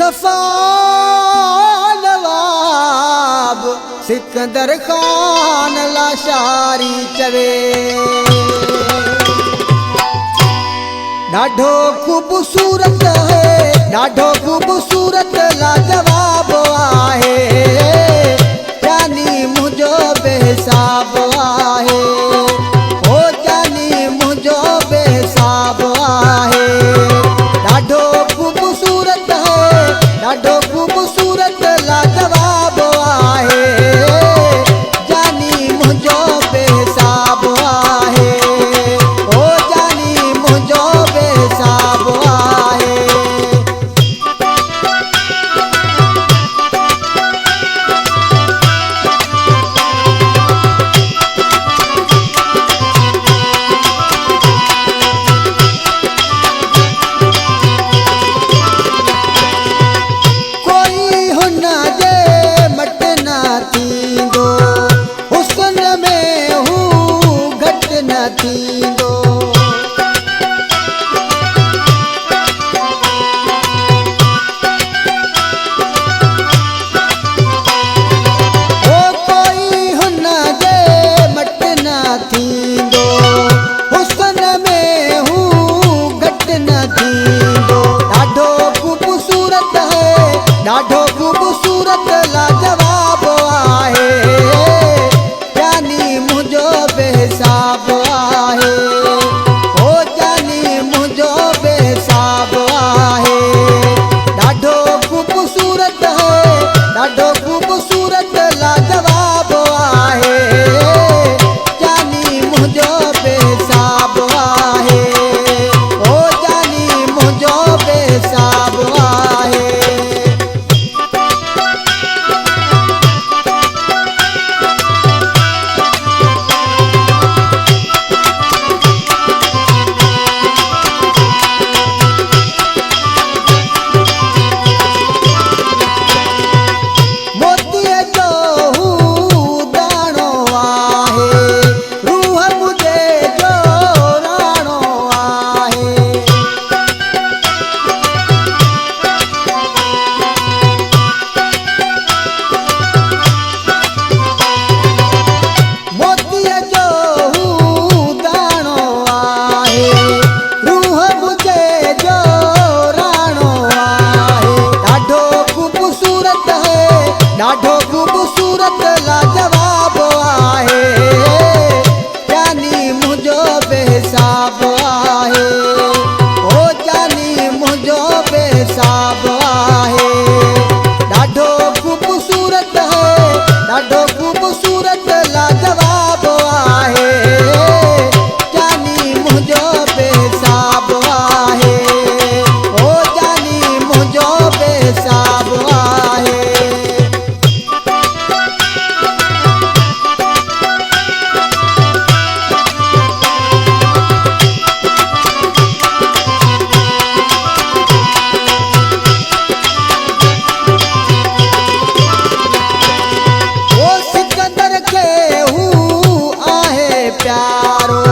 मुस्तफा नवाब सिकंदर खान लाशारी चवे ॾाढो ख़ूबसूरत है, ॾाढो ख़ूबसूरत लाजवाब आहे, जानी मुझो बेहिसाब आहे, ओ जानी मुझो बेहिसाब आहे। ॾाढो ख़ूबसूरत है, ॾाढो ख़ूबसूरत लाजवाब आहे, जानी मुझो बेहिसाब आहे, ओ जानी मुझो बेहिसाब आहे। ॾाढो ख़ूबसूरत लाजवाब आहे, जानी मुझो बेहिसाब आहे, ओ जानी मुझो बेहिसाब आहे। ॾाढो ख़ूबसूरत है, ॾाढो ख़ूबसूरत लाजवाब आहे, जानी मुझो बेहिसाब आहे, ओ जानी मुझो बेहिसाब आहे। ॾाढो ख़ूबसूरत लाजवाब आहे, जानी मुझो बेहिसाब आहे, ओ जानी मुझो बेहिसाब आहे। ॾाढो ख़ूबसूरत है, ॾाढो ख़ूबसूरत लाजवाब आहे, जानी मुझो बेहिसाब आहे, ओ जानी मुझो बेहिसाब आहे। सिकंदर खे हू आहे प्यारो,